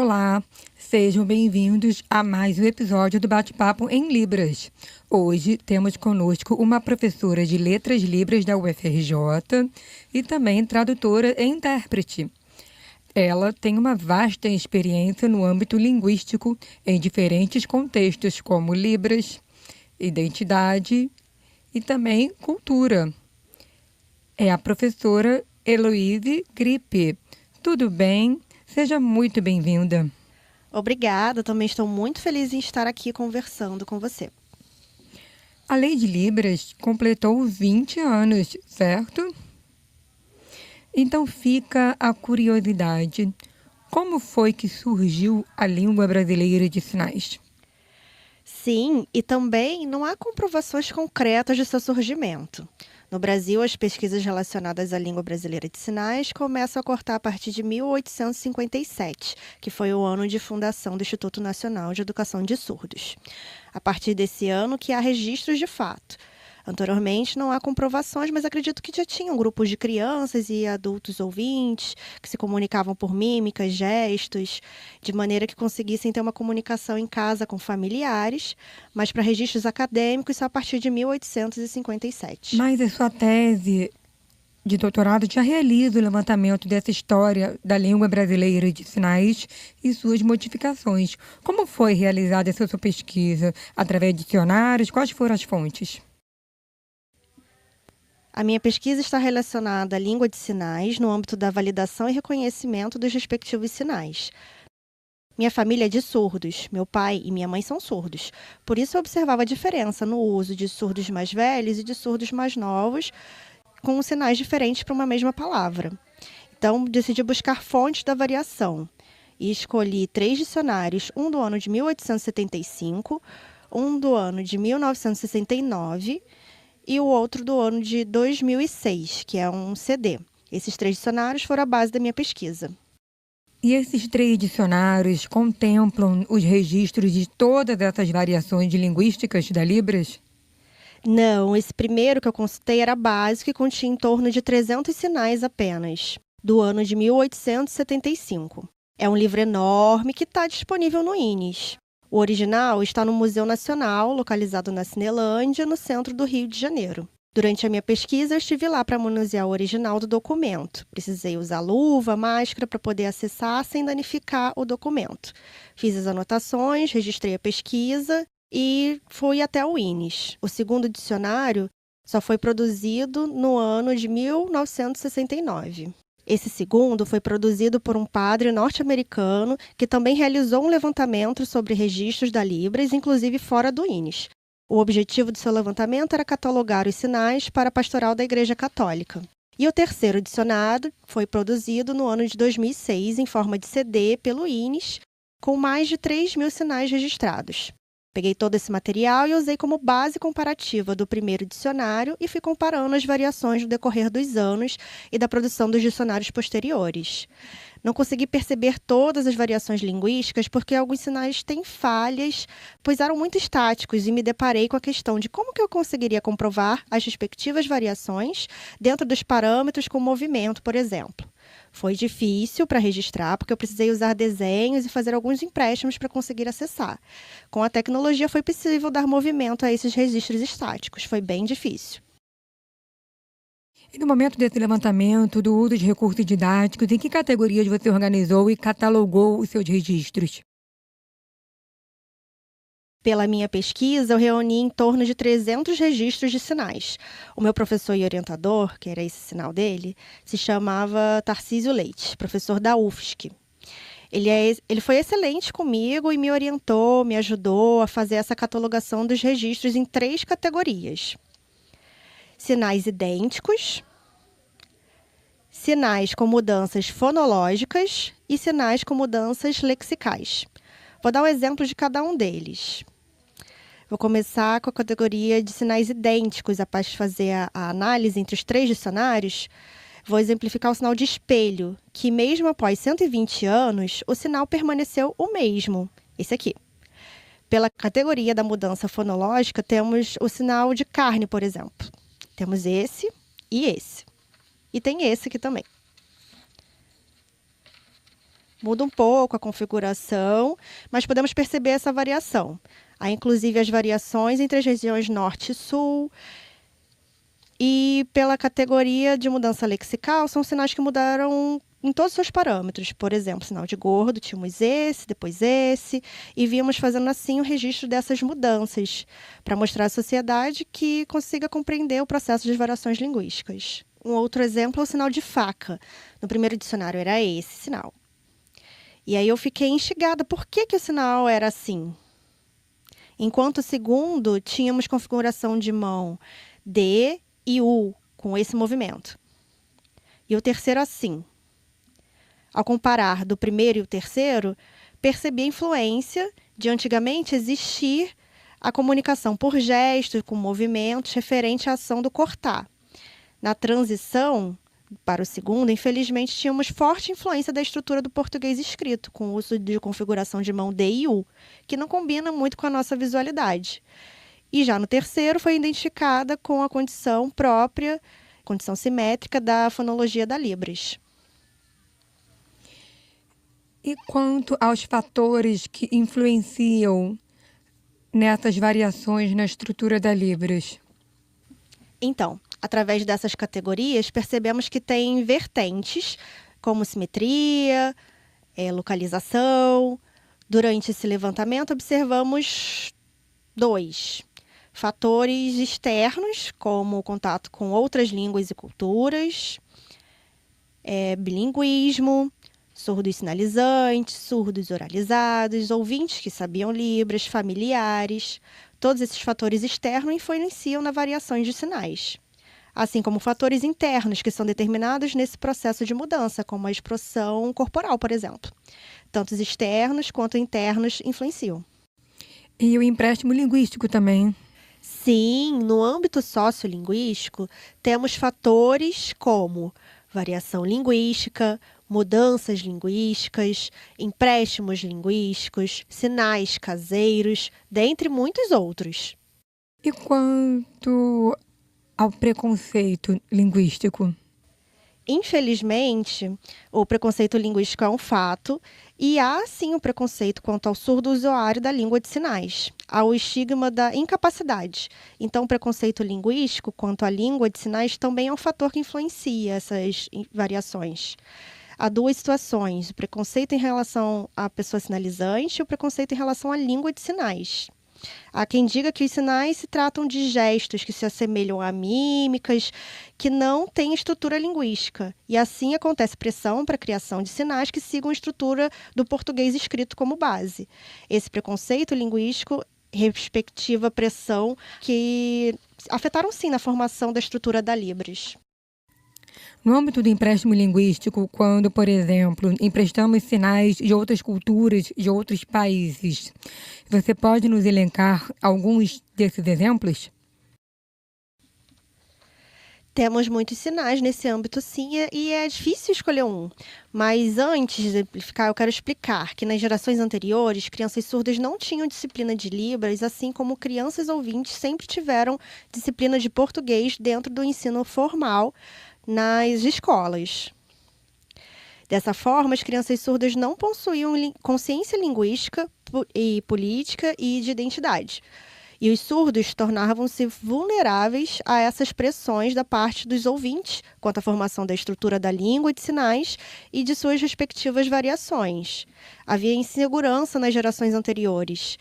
Olá, sejam bem-vindos a mais um episódio do Bate-Papo em Libras. Hoje temos conosco uma professora de Letras Libras da UFRJ e também tradutora e intérprete. Ela tem uma vasta experiência no âmbito linguístico em diferentes contextos, como Libras, identidade e também cultura. É a professora Heloíse Gripe. Tudo bem? Seja muito bem-vinda. Obrigada, também estou muito feliz em estar aqui conversando com você. A Lei de Libras completou 20 anos, certo? Então fica a curiosidade. Como foi que surgiu a língua brasileira de sinais? Sim, e também não há comprovações concretas de seu surgimento. No Brasil, as pesquisas relacionadas à língua brasileira de sinais começam a cortar a partir de 1857, que foi o ano de fundação do Instituto Nacional de Educação de Surdos. A partir desse ano que há registros de fato. Anteriormente não há comprovações, mas acredito que já tinham grupos de crianças e adultos ouvintes que se comunicavam por mímicas, gestos, de maneira que conseguissem ter uma comunicação em casa com familiares, mas para registros acadêmicos só a partir de 1857. Mas a sua tese de doutorado já realiza o levantamento dessa história da língua brasileira de sinais e suas modificações. Como foi realizada essa sua pesquisa? Através de dicionários? Quais foram as fontes? A minha pesquisa está relacionada à língua de sinais no âmbito da validação e reconhecimento dos respectivos sinais. Minha família é de surdos, meu pai e minha mãe são surdos. Por isso eu observava a diferença no uso de surdos mais velhos e de surdos mais novos, com sinais diferentes para uma mesma palavra. Então, decidi buscar fontes da variação e escolhi 3 dicionários, um do ano de 1875, um do ano de 1969 e o outro do ano de 2006, que é um CD. Esses 3 dicionários foram a base da minha pesquisa. E esses 3 dicionários contemplam os registros de todas essas variações linguísticas da Libras? Não, esse primeiro que eu consultei era básico e continha em torno de 300 sinais apenas, do ano de 1875. É um livro enorme que está disponível no INES. O original está no Museu Nacional, localizado na Cinelândia, no centro do Rio de Janeiro. Durante a minha pesquisa, eu estive lá para manusear o original do documento. Precisei usar luva, máscara para poder acessar sem danificar o documento. Fiz as anotações, registrei a pesquisa e fui até o INES. O segundo dicionário só foi produzido no ano de 1969. Esse segundo foi produzido por um padre norte-americano que também realizou um levantamento sobre registros da Libras, inclusive fora do INES. O objetivo do seu levantamento era catalogar os sinais para a pastoral da Igreja Católica. E o terceiro dicionário foi produzido no ano de 2006, em forma de CD, pelo INES, com mais de 3.000 sinais registrados. Peguei todo esse material e usei como base comparativa do primeiro dicionário e fui comparando as variações no decorrer dos anos e da produção dos dicionários posteriores. Não consegui perceber todas as variações linguísticas porque alguns sinais têm falhas, pois eram muito estáticos e me deparei com a questão de como que eu conseguiria comprovar as respectivas variações dentro dos parâmetros com movimento, por exemplo. Foi difícil para registrar, porque eu precisei usar desenhos e fazer alguns empréstimos para conseguir acessar. Com a tecnologia foi possível dar movimento a esses registros estáticos. Foi bem difícil. E no momento desse levantamento do uso de recursos didáticos, em que categorias você organizou e catalogou os seus registros? Pela minha pesquisa, eu reuni em torno de 300 registros de sinais. O meu professor e orientador, que era esse sinal dele, se chamava Tarcísio Leite, professor da UFSC. Ele foi excelente comigo e me orientou, me ajudou a fazer essa catalogação dos registros em 3 categorias. Sinais idênticos, sinais com mudanças fonológicas e sinais com mudanças lexicais. Vou dar um exemplo de cada um deles. Vou começar com a categoria de sinais idênticos. Após fazer a análise entre os 3 dicionários, vou exemplificar o sinal de espelho, que mesmo após 120 anos, o sinal permaneceu o mesmo. Esse aqui. Pela categoria da mudança fonológica, temos o sinal de carne, por exemplo. Temos esse e esse. E tem esse aqui também. Muda um pouco a configuração, mas podemos perceber essa variação. Há inclusive as variações entre as regiões norte e sul. E pela categoria de mudança lexical, são sinais que mudaram em todos os seus parâmetros. Por exemplo, sinal de gordo, tínhamos esse, depois esse, e víamos fazendo assim o registro dessas mudanças, para mostrar à sociedade que consiga compreender o processo de variações linguísticas. Um outro exemplo é o sinal de faca. No primeiro dicionário era esse sinal. E aí eu fiquei instigada, por que o sinal era assim? Enquanto o segundo, tínhamos configuração de mão D e U, com esse movimento. E o terceiro assim. Ao comparar do primeiro e o terceiro, percebi a influência de antigamente existir a comunicação por gestos, com movimentos, referente à ação do cortar. Na transição para o segundo, infelizmente, tínhamos forte influência da estrutura do português escrito, com o uso de configuração de mão D e U, que não combina muito com a nossa visualidade. E já no terceiro foi identificada com a condição própria, condição simétrica da fonologia da Libras. E quanto aos fatores que influenciam nessas variações na estrutura da Libras? Então, através dessas categorias, percebemos que tem vertentes, como simetria, localização. Durante esse levantamento, observamos 2. Fatores externos, como o contato com outras línguas e culturas, bilinguismo, surdos sinalizantes, surdos oralizados, ouvintes que sabiam Libras, familiares. Todos esses fatores externos influenciam na variação de sinais. Assim como fatores internos, que são determinados nesse processo de mudança, como a expressão corporal, por exemplo. Tanto os externos quanto internos influenciam. E o empréstimo linguístico também. Sim, no âmbito sociolinguístico, temos fatores como variação linguística, mudanças linguísticas, empréstimos linguísticos, sinais caseiros, dentre muitos outros. E quanto ao preconceito linguístico? Infelizmente, o preconceito linguístico é um fato e há, sim, o preconceito quanto ao surdo usuário da língua de sinais. Há o estigma da incapacidade. Então, o preconceito linguístico quanto à língua de sinais também é um fator que influencia essas variações. Há 2 situações, o preconceito em relação à pessoa sinalizante e o preconceito em relação à língua de sinais. Há quem diga que os sinais se tratam de gestos que se assemelham a mímicas, que não têm estrutura linguística. E assim acontece pressão para a criação de sinais que sigam a estrutura do português escrito como base. Esse preconceito linguístico respectiva pressão que afetaram sim na formação da estrutura da Libras. No âmbito do empréstimo linguístico, quando, por exemplo, emprestamos sinais de outras culturas, de outros países, você pode nos elencar alguns desses exemplos? Temos muitos sinais nesse âmbito, sim, e é difícil escolher um. Mas antes de exemplificar, eu quero explicar que nas gerações anteriores, crianças surdas não tinham disciplina de Libras, assim como crianças ouvintes sempre tiveram disciplina de português dentro do ensino formal nas escolas. Dessa forma, as crianças surdas não possuíam consciência linguística e política e de identidade. E os surdos tornavam-se vulneráveis a essas pressões da parte dos ouvintes quanto à formação da estrutura da língua de sinais e de suas respectivas variações. Havia insegurança nas gerações anteriores.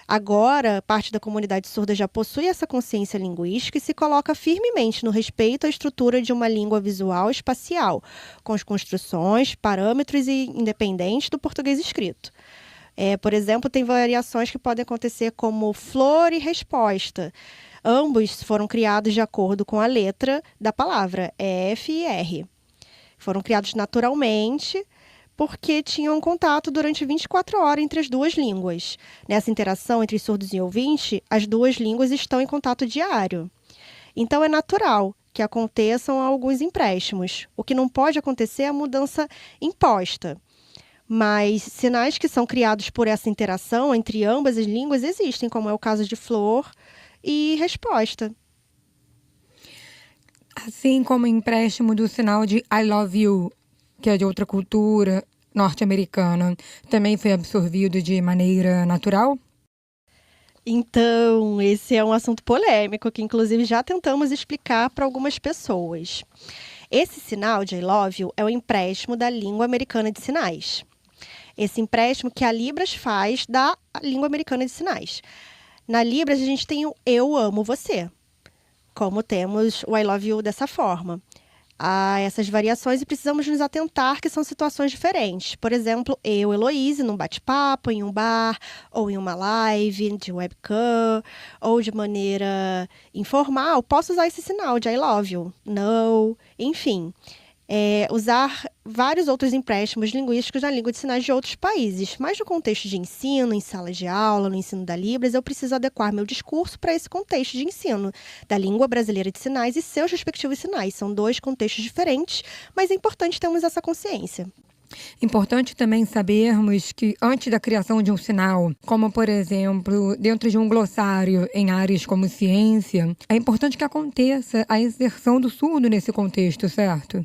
Agora, parte da comunidade surda já possui essa consciência linguística e se coloca firmemente no respeito à estrutura de uma língua visual espacial, com as construções, parâmetros e independentes do português escrito. Por exemplo, tem variações que podem acontecer como flor e resposta. Ambos foram criados de acordo com a letra da palavra, F e R. Foram criados naturalmente, porque tinham contato durante 24 horas entre as duas línguas. Nessa interação entre surdos e ouvintes, as duas línguas estão em contato diário. Então, é natural que aconteçam alguns empréstimos. O que não pode acontecer é a mudança imposta. Mas sinais que são criados por essa interação entre ambas as línguas existem, como é o caso de flor e resposta. Assim como o empréstimo do sinal de I love you, que é de outra cultura, norte-americana também foi absorvido de maneira natural? Então, esse é um assunto polêmico que, inclusive, já tentamos explicar para algumas pessoas. Esse sinal de I love you é o empréstimo da língua americana de sinais. Esse empréstimo que a Libras faz da língua americana de sinais. Na Libras, a gente tem o eu amo você, como temos o I love you dessa forma. Há essas variações e precisamos nos atentar que são situações diferentes. Por exemplo, eu, Heloíse, num bate-papo, em um bar, ou em uma live de webcam, ou de maneira informal, posso usar esse sinal de I love you, no, enfim. Usar vários outros empréstimos linguísticos na língua de sinais de outros países. Mas no contexto de ensino, em sala de aula, no ensino da Libras, eu preciso adequar meu discurso para esse contexto de ensino da língua brasileira de sinais e seus respectivos sinais. São dois contextos diferentes, mas é importante termos essa consciência. Importante também sabermos que antes da criação de um sinal, como por exemplo, dentro de um glossário em áreas como ciência, é importante que aconteça a inserção do surdo nesse contexto, certo?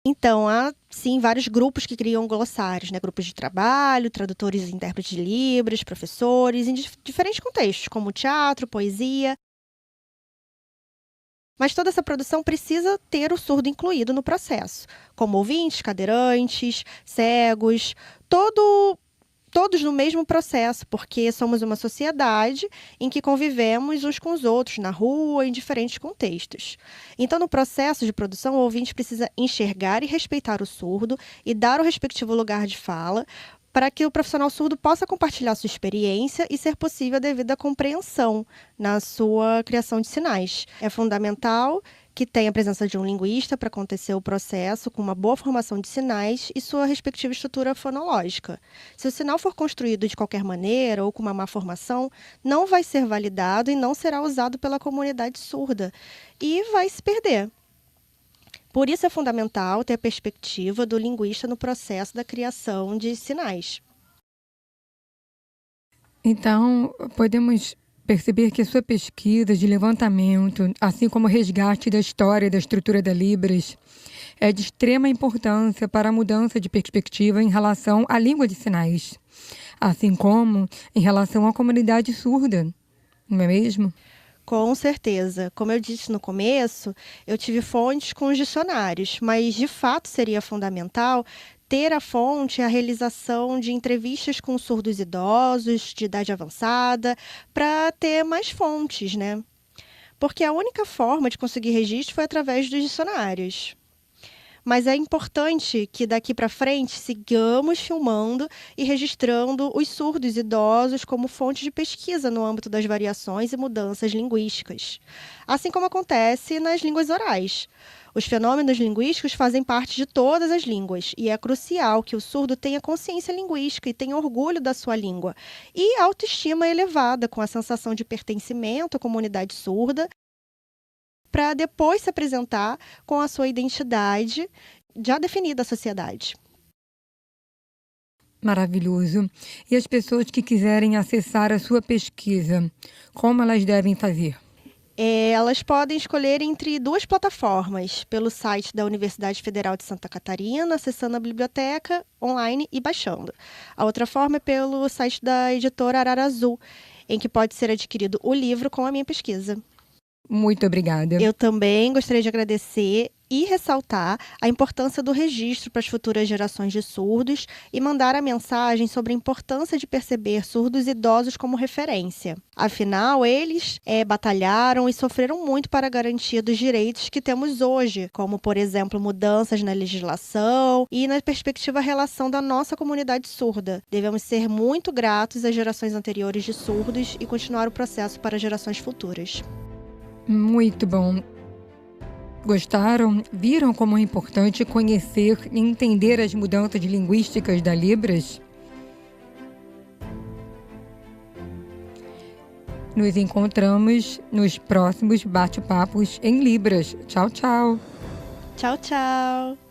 Então, há, sim, vários grupos que criam glossários, né? Grupos de trabalho, tradutores e intérpretes de Libras, professores, em diferentes contextos, como teatro, poesia. Mas toda essa produção precisa ter o surdo incluído no processo, como ouvintes, cadeirantes, cegos, todos no mesmo processo, porque somos uma sociedade em que convivemos uns com os outros, na rua, em diferentes contextos. Então, no processo de produção, o ouvinte precisa enxergar e respeitar o surdo e dar o respectivo lugar de fala para que o profissional surdo possa compartilhar sua experiência e ser possível a devida compreensão na sua criação de sinais. É fundamental que tenha a presença de um linguista para acontecer o processo com uma boa formação de sinais e sua respectiva estrutura fonológica. Se o sinal for construído de qualquer maneira ou com uma má formação, não vai ser validado e não será usado pela comunidade surda e vai se perder. Por isso é fundamental ter a perspectiva do linguista no processo da criação de sinais. Então, podemos perceber que a sua pesquisa de levantamento, assim como o resgate da história e da estrutura da Libras, é de extrema importância para a mudança de perspectiva em relação à língua de sinais, assim como em relação à comunidade surda, não é mesmo? Com certeza. Como eu disse no começo, eu tive fontes com os dicionários, mas de fato seria fundamental ter a fonte, a realização de entrevistas com surdos idosos, de idade avançada, para ter mais fontes, né? Porque a única forma de conseguir registro foi através dos dicionários. Mas é importante que daqui para frente sigamos filmando e registrando os surdos idosos como fonte de pesquisa no âmbito das variações e mudanças linguísticas, assim como acontece nas línguas orais. Os fenômenos linguísticos fazem parte de todas as línguas e é crucial que o surdo tenha consciência linguística e tenha orgulho da sua língua e autoestima elevada, com a sensação de pertencimento à comunidade surda, para depois se apresentar com a sua identidade já definida à sociedade. Maravilhoso. E as pessoas que quiserem acessar a sua pesquisa, como elas devem fazer? Elas podem escolher entre duas plataformas, pelo site da Universidade Federal de Santa Catarina, acessando a biblioteca online e baixando. A outra forma é pelo site da editora Arara Azul, em que pode ser adquirido o livro com a minha pesquisa. Muito obrigada. Eu também gostaria de agradecer e ressaltar a importância do registro para as futuras gerações de surdos e mandar a mensagem sobre a importância de perceber surdos idosos como referência. Afinal, eles batalharam e sofreram muito para a garantia dos direitos que temos hoje, como, por exemplo, mudanças na legislação e na perspectiva relação da nossa comunidade surda. Devemos ser muito gratos às gerações anteriores de surdos e continuar o processo para gerações futuras. Muito bom. Gostaram? Viram como é importante conhecer e entender as mudanças linguísticas da Libras? Nos encontramos nos próximos bate-papos em Libras. Tchau, tchau. Tchau, tchau.